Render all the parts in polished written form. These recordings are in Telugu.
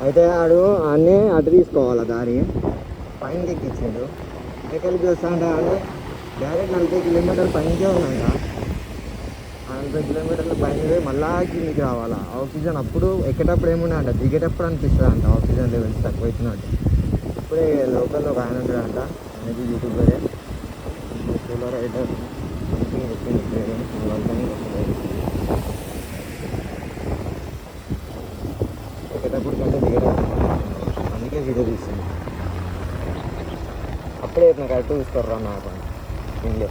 అయితే ఆడు అన్నీ అటు తీసుకోవాలి దారి పైన ఎక్కించాడు ఎక్కడికి వస్తా అంటే ఆడు డైరెక్ట్ 40 కిలోమీటర్ల పైనకే ఉందంట. 40 కిలోమీటర్ల పైన మళ్ళా కిందికి రావాలా. ఆక్సిజన్ అప్పుడు ఎక్కేటప్పుడు ఏమున్నా అంట, దిగేటప్పుడు అనిపిస్తుంది అంట ఆక్సిజన్ లెవెల్స్ తక్కువ అవుతున్నట్టు. ఇప్పుడే లోకల్లో ఒక ఆయన ఉంటాడంట, అనేది యూట్యూబరే, సోలో రైడర్ ఎక్కేటప్పుడు కంటే దిగేటప్పుడు అందుకే వీడియో తీస్తుంది. అప్పుడే నాకు కరెక్ట్ చూస్తారు రా నాకు ఇంట్లో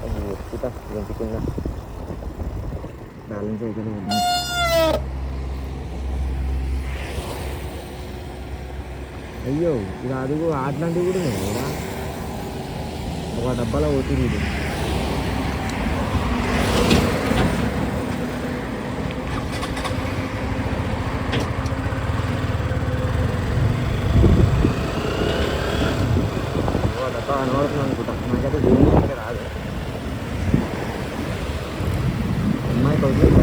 అది ఎక్కుతా కింద బ్యాలెన్స్ అయితే అయ్యో ఇది అడుగు అట్లాంటివి కూడా ఉన్నాయి కదా, ఒక డబ్బాలో పోతుంది ఇది. డబ్బా కనబడుతుంది అనుకుంటా, నాకైతే జూమ్ రాదు. అమ్మాయికి అవుతుంది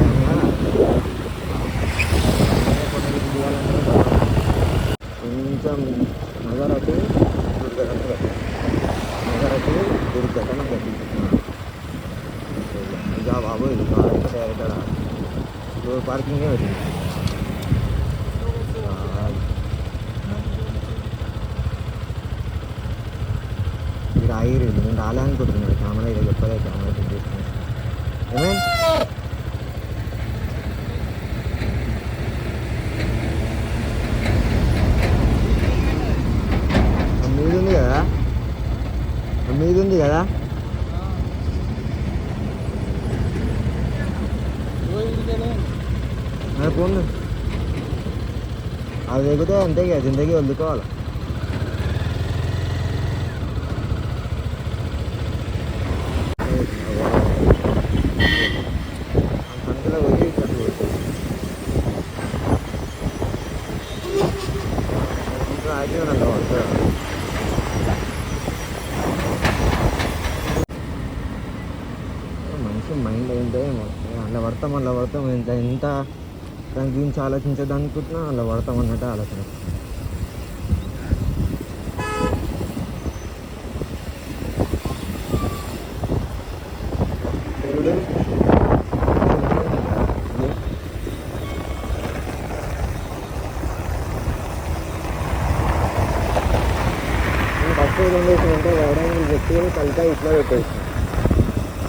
కొంచెం నగరకి దుర్ఘటన గట్టించుకున్నాను. ఇక బాబు ఇది కావాలంటే డైరెక్ట్ రోడ్ పార్కింగే వచ్చింది. ఇది రాయిరు, నేను రాలే అనుకుంటున్నాను. కెమెరా ఇదే చెప్పలే, కెమెరా చెక్ చేసుకున్నాను. ఏమేం మీది ఉంది కదా పోను, అది ఎగితే అంతే కదా, జిందగీ వదులుకోవాలి. అంతలో పోయి మనిషి మైండ్ ఏంటో ఏమో, అలా పడతాం ఎంత దాని గురించి ఆలోచించదు అనుకుంటున్నా, అలా పడతాం అన్నట్టు ఆలోచన. ఫస్ట్ ఏం చేసిందంటే వైడాంగిల్ పెట్టి తలకాయ ఇట్లా పెట్టేసి,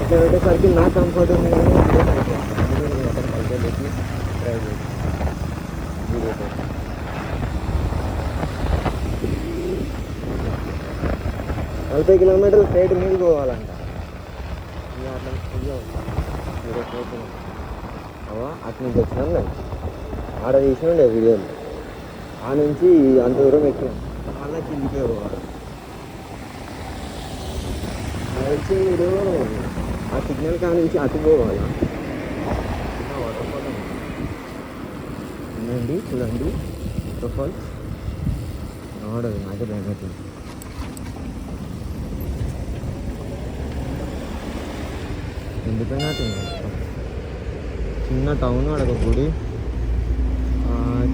ఇట్లా పెట్టేసరికి నా కంఫర్ట్ ఉంది కానీ తలకాయ పెట్టి ట్రై చేసి 40 కిలోమీటర్లు స్ట్రైట్ మీద పోవాలంట. అటు నుంచి వచ్చినాం మేము, ఆడ తీసినండే వీడియోలు, ఆ నుంచి అంత దూరం ఎక్కినాం, మళ్ళీ కిందికే పోవాలి. వచ్చి మీరు ఆ సిగ్నల్ కా నుంచి అటు పోవాలి. వాటర్ఫాల్ ఉందండి, చూడండి వాటర్ఫాల్స్. రావడదు నాకే భయం అవుతుంది. ఎందుకైనా చిన్న టౌన్, అడొక గుడి,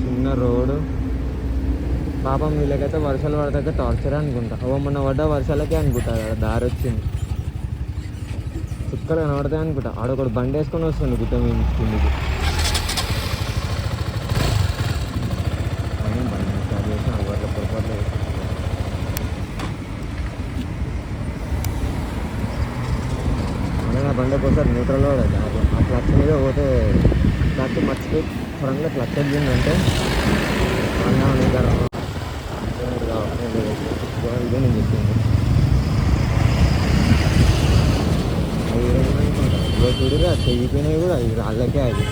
చిన్న రోడ్. పాపం వీళ్ళకైతే వర్షాలు పడతాక టార్చర్ అనుకుంటా. మొన్న పడ్డ వర్షాలకే అనుకుంటా దారి వచ్చింది, చుక్కలు కనబడతాయి అనుకుంటా. ఆడొకడు బండి వేసుకొని వస్తుంది గుట్ట మీద కిందికి. బండి స్టార్ట్ చేసిన అలవాట్ల పొరపాట్లు అనే నా బండి ఒకసారి న్యూట్రల్లో పడదు. ఆ క్లచ్ మీద పోతే క్లచ్ మర్చిపోయి సడన్గా క్లచ్ వెళ్ళిందంటే అన్నా ఇదే నేను చెప్పింది. ఇదిగో చూడగా తెగిపోయినాయి కూడా, ఇది రాళ్ళకే. అది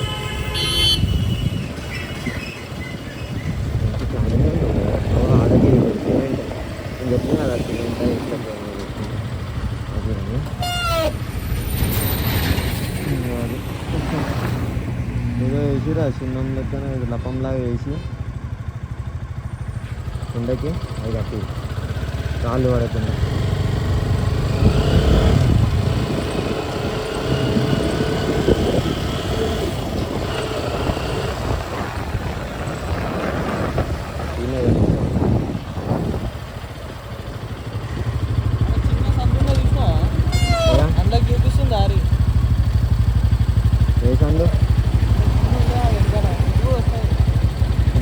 ఆడకి సిమెంట్ నేను చెప్పిన కదా, సిమెంట్ ఏదో వేసిరా సున్నం లెక్కన లపంలాగా వేసి కిందకి అది కట్టి రాళ్ళు పడకుండా.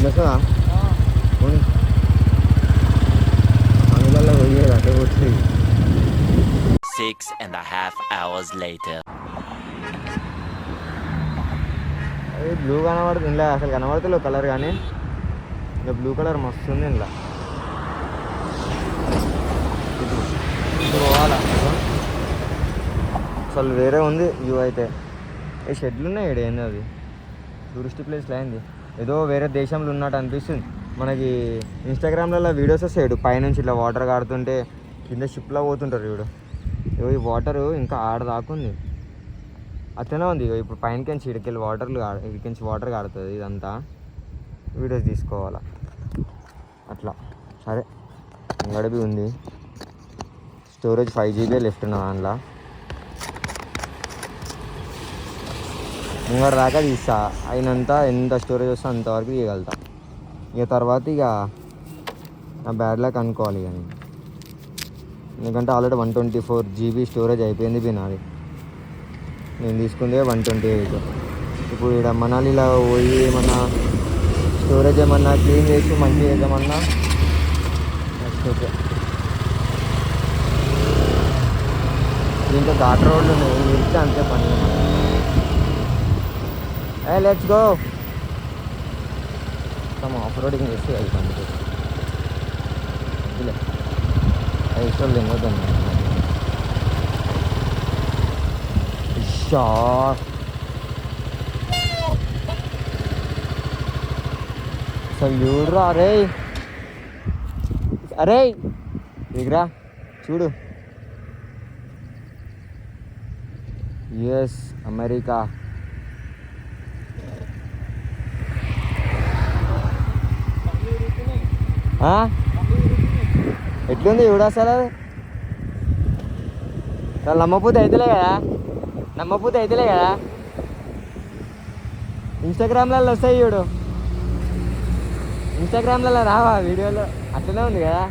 వస్తుందా పోనీ అందులో పోయేది అటే పోతుంది. 6.5 hours later. అది బ్లూ కనబడుతుంది ఇలా, అసలు కనబడతలేదు కలర్, కానీ ఇంకా బ్లూ కలర్ మస్తు ఉంది ఇలా. ఇది పోవాలా అసలు వేరే ఉంది వ్యూ అయితే. ఏ షెడ్లు ఉన్నాయి ఇక్కడ, ఏంది అది టూరిస్ట్ ప్లేస్లో అయింది, ఏదో వేరే దేశంలో ఉన్నట్టు అనిపిస్తుంది మనకి. ఇన్స్టాగ్రామ్లలో వీడియోస్ వస్తాయి పైనుంచి ఇట్లా వాటర్ కాడుతుంటే కింద షిప్లో పోతుంటారు వీడు. ఈ వాటరు ఇంకా ఆడదాకుంది అట్లనే ఉంది. ఇప్పుడు పైనకించి ఇడికెళ్ళి ఇడికించి వాటర్ కాడుతుంది. ఇదంతా వీడియోస్ తీసుకోవాలా అట్లా. సరే గడిపి ఉంది, స్టోరేజ్ 5 GB లెఫ్ట్ ఉన్న దాంట్లో. ముంగడ దాకా తీస్తా, అయినంత ఎంత స్టోరేజ్ వస్తే అంతవరకు తీయగలుగుతా. ఇక తర్వాత ఇక నా బ్యాడ్లాక్ అనుకోవాలి ఇక నేను, ఎందుకంటే ఆల్రెడీ 124 GB స్టోరేజ్ అయిపోయింది నాది. నేను తీసుకుందే 128. ఇప్పుడు ఇక్కడ మనాలిలో పోయి ఏమన్నా స్టోరేజ్ ఏమన్నా క్లీన్ చేసి మంచిగా చేద్దామన్నా నెక్స్ట్ ఓకే. దీంట్లో ఘాట్ రోడ్లు ఉన్నాయి, వెళ్తే అంతే పని. Let's go. ఆఫ్ రోడింగ్ చేసి అయిపోయింది. ఇదిలే ఇష్టం లేదని అసలు చూడరా. అరే అరే దిగరా చూడు. యుఎస్ అమెరికా ఎట్లుంది చూడు అసలు. నమ్మపోతే అయితేలే కదా, నమ్మపోతే అయితేలే కదా. ఇన్స్టాగ్రామ్లలో వస్తాయి చూడు, ఇన్స్టాగ్రామ్లలో రావా వీడియోలో, అట్లనే ఉంది కదా.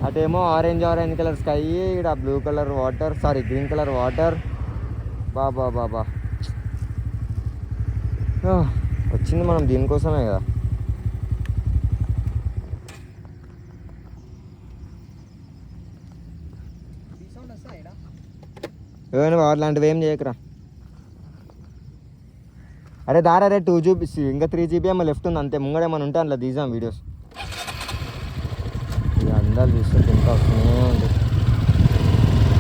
అటేమో ఆరెంజ్ కలర్ స్కై, ఇక్కడ blue colour water, sorry green colour water. బాబా బాబా వచ్చింది మనం దీనికోసమే కదా. ఏమైనా అలాంటివి ఏం చేయకరా. అరే దారా రే 2 GB ఇంకా 3 GB ఏమో లెఫ్ట్ ఉంది అంతే. ముంగడేమన్నా ఉంటే అందులో తీసాం వీడియోస్. ఇక అందాలు తీసుకొచ్చి ఇంకా వస్తూనే ఉంది.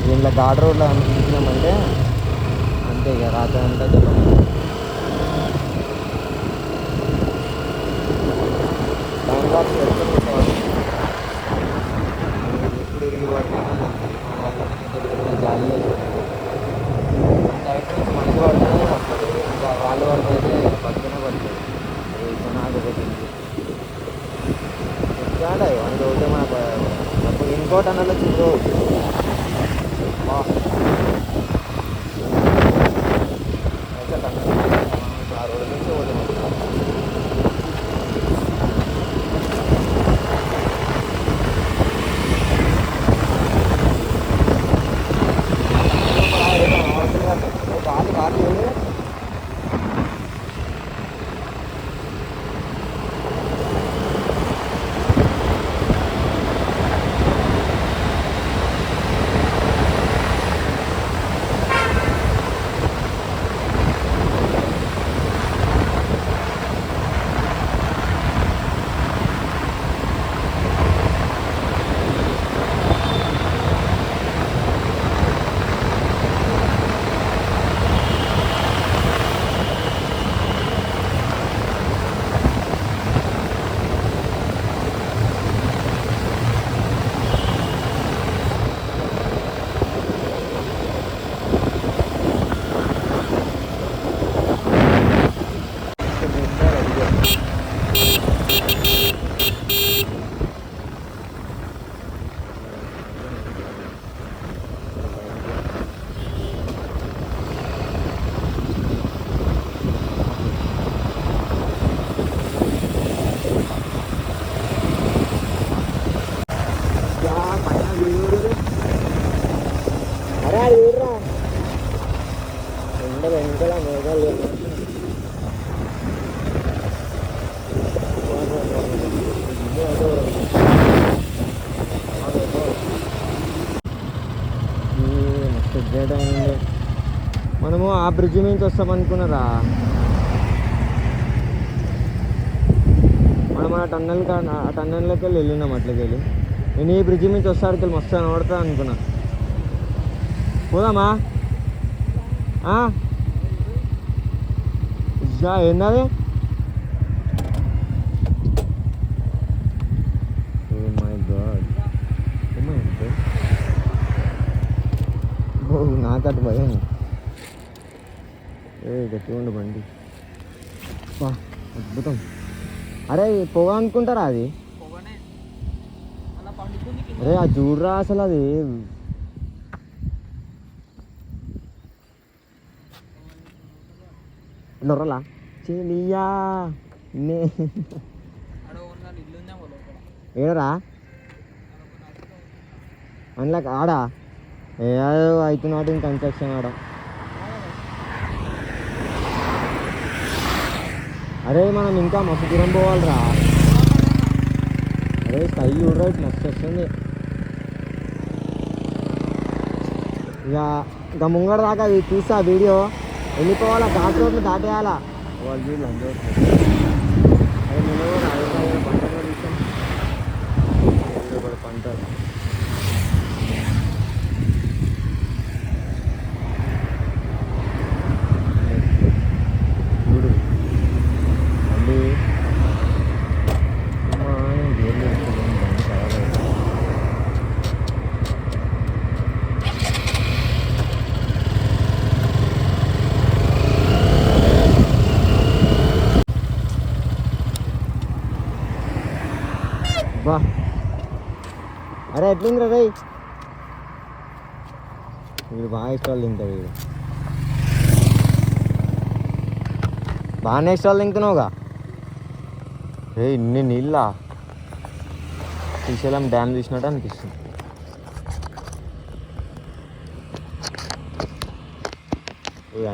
దీంట్లో ఘాట్ రోడ్లో అనిపించినామంటే అంతే ఇక రాత్రి అంతా చెప్పండి. ఎప్పుడు ఇరిగి పడుతున్నా జాలి మంచి పడుతుంది, ఇంకా వాళ్ళు పడితే పడుతూనే పడుతుంది. ఆగిపోతుంది ఎట్లాంటాయి అందులో ఒకటే మనకు అప్పుడు ఇంకోటి అన్నలో చూడు. ఆ రోడ్డు నుంచి పోతున్నాం. ఆ బ్రిడ్జి నుంచి వస్తాం అనుకున్నారా. మనం ఆ టన్నెల్లోకి వెళ్ళినాం అట్లకి వెళ్ళి. నేను ఈ బ్రిడ్జి నుంచి వస్తాడికి మస్తు కనబడతా అనుకున్నా. పోదామా? ఏందది? నాకట్టు భయం. గట్టి ఉండు బండి. అద్భుతం. అరే పొగ అనుకుంటారా అది? అరే అది చూడరా అసలు అది. నొర్రలా చెలియా ఏడరా అందులో ఆడా ఏదో అవుతున్నాడు ఇంక కన్స్ట్రక్షన్ ఆడ. అరే మనం ఇంకా మస్తు దూరం పోవాలిరా. అరే స్కై చూడరా మస్తు వస్తుంది. ఇక ముంగడ దాకా అది తీసా వీడియో. వెళ్ళిపోవాలా, ఘాట్ రోడ్లు దాటేయాలా. వాళ్ళు వీళ్ళు అందరూ అదే నేను పంట తీసాను పంట. చూడు మళ్ళీ బా. అరే ఎట్లుందిరా రే? వీడు బాగా ఇష్టాలు తింటాడు. వీడు బాగానే ఇష్టాలు తింటున్నావుగా. ఇన్ని నీళ్ళ శ్రీశైలం డ్యామ్ చూసినట్టు అనిపిస్తుంది.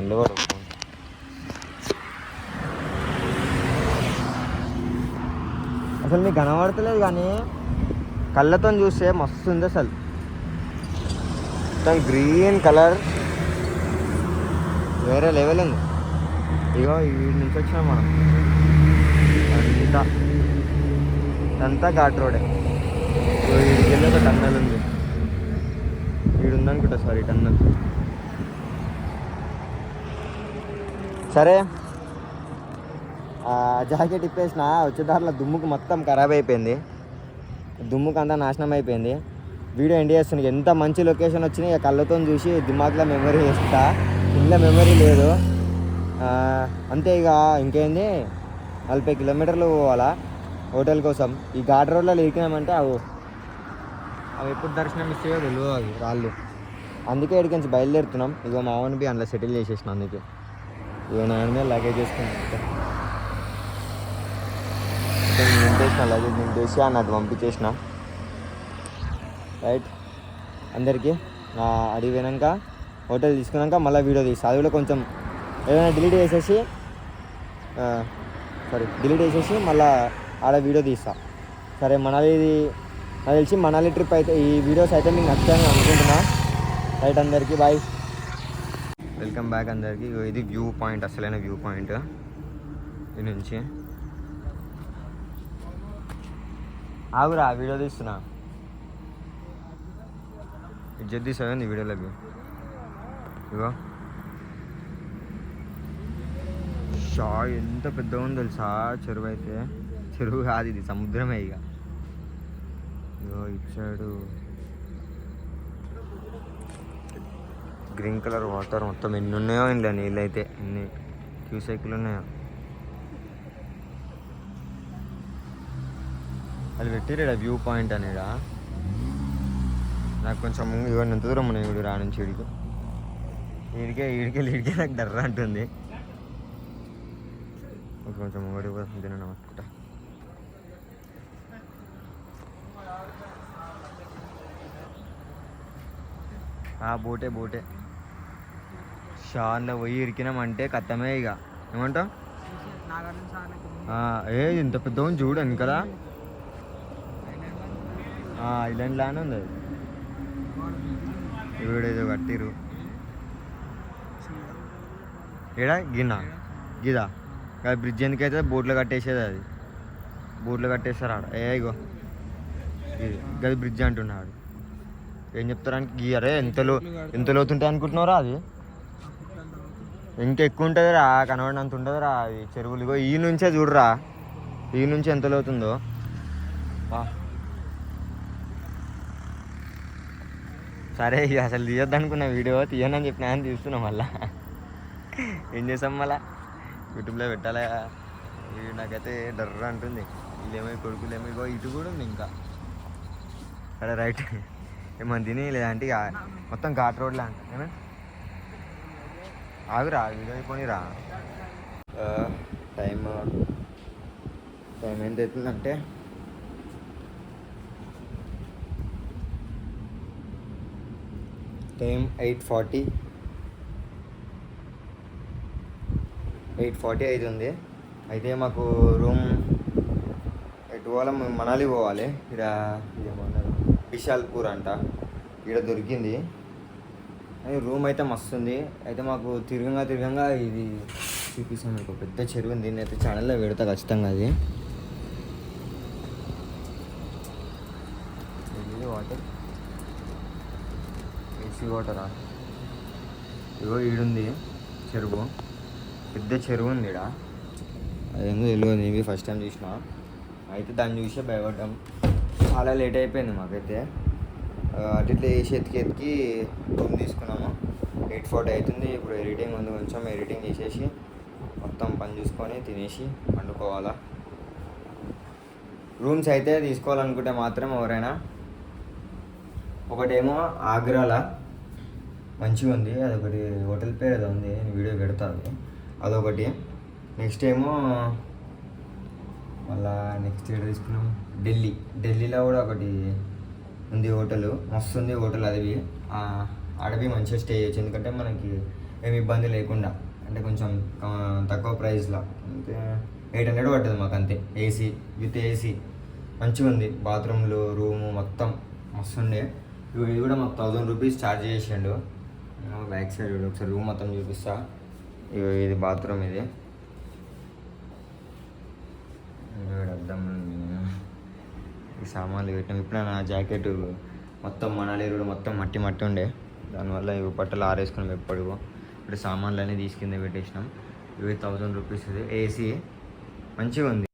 అండి వాడు అసలు నీకు కనబడతలేదు కానీ కళ్ళతో చూస్తే మస్తు ఉంది అసలు. మొత్తం గ్రీన్ కలర్ వేరే లెవెల్ ఉంది. ఇగో వీడి నుంచి వచ్చినాం మనం. అంతా ఘాట్ రోడే. వీడికి వెళ్ళి ఒక టన్నెల్ ఉంది. వీడు ఉందనుకుంటా సారీ టన్నెల్. సరే జాకెట్ ఇప్పేసిన వచ్చేదారిలో దుమ్ముకు మొత్తం ఖరాబ్ అయిపోయింది. దుమ్ముకు అంతా నాశనం అయిపోయింది. వీడియో ఎండ్ చేస్తుంది. ఎంత మంచి లొకేషన్ వచ్చినాయి. కళ్ళతో చూసి దిమాగ్లో మెమరీ చేస్తా. ఇంట్లో మెమరీ లేదు అంతే. ఇక ఇంకేంది 40 కిలోమీటర్లు పోవాలా హోటల్ కోసం. ఈ ఘాట్ రోడ్లో ఇరికినామంటే అవి ఎప్పుడు దర్శనం ఇస్తాయో తెలియదు అవి రాళ్ళు. అందుకే ఇక్కడికి నుంచి బయలుదేరుతున్నాం. ఇగో మా ఓన్ బి అందులో సెటిల్ చేసేసిన. అందుకే ఇగో నాయన మీద లగేజ్ చేసుకున్నాను. నింపేసిన లగేజ్ నింపేసి అన్నట్టు పంపించేసిన. రైట్ అందరికీ అడిగి పోయినాక హోటల్ తీసుకున్నాక మళ్ళీ వీడియో తీస్తా. అది కూడా కొంచెం ఏదైనా డిలీట్ చేసేసి మళ్ళీ ఆడ వీడియో తీస్తా. సరే మనాలి నాకు తెలిసి మనాలి ట్రిప్ అయితే ఈ వీడియోస్ అయితే మీకు నచ్చాయని అనుకుంటున్నా. రైట్ అందరికీ బాయ్, వెల్కమ్ బ్యాక్ అందరికీ. ఇది వ్యూ పాయింట్, అసలైన వ్యూ పాయింట్. ఇది నుంచి ఆగురా వీడియో తీస్తున్నా. ఇది తీసాను వీడియోలోకి. ఇగో షా ఎంత పెద్దగా ఉందో తెలుసా చెరువు. అయితే చెరువు కాదు ఇది, సముద్రమే. ఇక ఇగో ఇచ్చాడు గ్రీన్ కలర్ వాటర్. మొత్తం ఎన్ని ఉన్నాయో ఇంట్లో నీళ్ళు అయితే, ఎన్ని క్యూసెక్లు ఉన్నాయో. అది పెట్టిరా వ్యూ పాయింట్ అనేడా. నాకు కొంచెం ఇవన్నీ ఎంత దూరం ఉన్నాయి వీడు రా నుంచి ఈడికే నాకు డర్ర అంటుంది. కొంచెం ముంగడి పోతుంది తినను అనుకుంటా. బోటే షాన్లో పోయి ఇరికినామంటే కత్తమే. ఇక ఏమంటావు? ఇంత పెద్ద ఉంది చూడండి కదా. ఐలాండ్ లానే ఉంది అది. వీడేదో కట్టిరు ఏడా గిన్నా గిదా అది బ్రిడ్జ్ ఎందుకైతే బోట్లో కట్టేసేది అది బోట్లో కట్టేస్తారు ఆడ ఇగో ఇది గది బ్రిడ్జ్ అంటున్నాడు ఏం చెప్తారానికి గీయరే ఎంత లోతుంటుంది అనుకుంటున్నారా అది ఇంకా ఎక్కువ ఉంటుంది రా కనబడినంత ఉంటుంది రా అది చెరువులు ఇగో ఈ నుంచే చూడరా ఈ నుంచి ఎంత లోతుందో సరే ఇక అసలు తీయొద్దు అనుకున్న వీడియో తీయనని చెప్పినా అని తీస్తున్నాం మళ్ళా ఏం చేసాం మళ్ళా యూట్యూబ్లో పెట్టాలా నాకైతే డర్ర అంటుంది వీళ్ళేమో కొడుకులేమో ఇగో ఇటు కూడా ఉంది ఇంకా సరే రైట్ ఏమన్నా తిని లేదంటే ఇక మొత్తం ఘాట్ రోడ్లా అంట ఏమే ఆగురా వీడియో అయిపోయిరా టైం ఎంత అవుతుందంటే టైం 8:40 అవుతుంది అయితే మాకు రూమ్ ఎటు పోవాలి మనాలి పోవాలి ఇక్కడ ఇదేమన్నారు విశాల్పూర్ అంట ఇక్కడ దొరికింది రూమ్ అయితే మస్తు ఉంది అయితే మాకు తిరగంగా ఇది చూపిస్తాను మీకు పెద్ద చెరువు ఉంది నేనైతే ఛానల్లో పెడతా ఖచ్చితంగా అది వాటర్ ఏసీ వాటరా ఇగో ఈడుంది చెరువు పెద్ద చెరువు ఉంది ఇక్కడ అదేందో తెలియదు ఇవి ఫస్ట్ టైం చూసిన అయితే దాన్ని చూసే భయపడ్డాం చాలా లేట్ అయిపోయింది మాకైతే అటు ఇట్లా వేసి ఎతికి రూమ్ తీసుకున్నాము 8:40 అవుతుంది ఇప్పుడు ఎడిటింగ్ ఉంది కొంచెం ఎడిటింగ్ చేసేసి మొత్తం పని చూసుకొని తినేసి వండుకోవాలా రూమ్స్ అయితే తీసుకోవాలనుకుంటే మాత్రం ఎవరైనా ఒకటేమో ఆగ్రాలా మంచిగా ఉంది అదొకటి హోటల్ పేరు ఏదో ఉంది నేను వీడియో పెడతాను అదొకటి నెక్స్ట్ ఏమో మళ్ళా నెక్స్ట్ ఏడు తీసుకున్నాం ఢిల్లీలో కూడా ఒకటి ఉంది హోటల్ మస్తు ఉంది హోటల్ అది అడవి మంచిగా స్టే చేయొచ్చు ఎందుకంటే మనకి ఏమి ఇబ్బంది లేకుండా అంటే కొంచెం తక్కువ ప్రైస్లో అంటే 800 పడుతుంది మాకు అంతే ఏసీ విత్ ఏసీ మంచిగా ఉంది బాత్రూమ్లు రూము మొత్తం మస్తు ఉండే ఇది కూడా మాకు 1000 రూపీస్ ఛార్జ్ చేసిండు బ్యాక్ సైడ్ ఒకసారి రూమ్ మొత్తం చూపిస్తా ఇది బాత్రూమ్ ఇది అర్థం ఈ సామాన్లు పెట్టినాం ఇప్పుడు నా జాకెట్ మొత్తం మనాలి రోడ్ మొత్తం మట్టి ఉండే దానివల్ల ఇవి బట్టలు ఆరేసుకున్నాం ఎప్పటికో ఇప్పుడు సామాన్లు అన్నీ తీసుకుందే పెట్టేసినాం ఇవి 1000 రూపీస్ ఏసీ మంచిగా ఉంది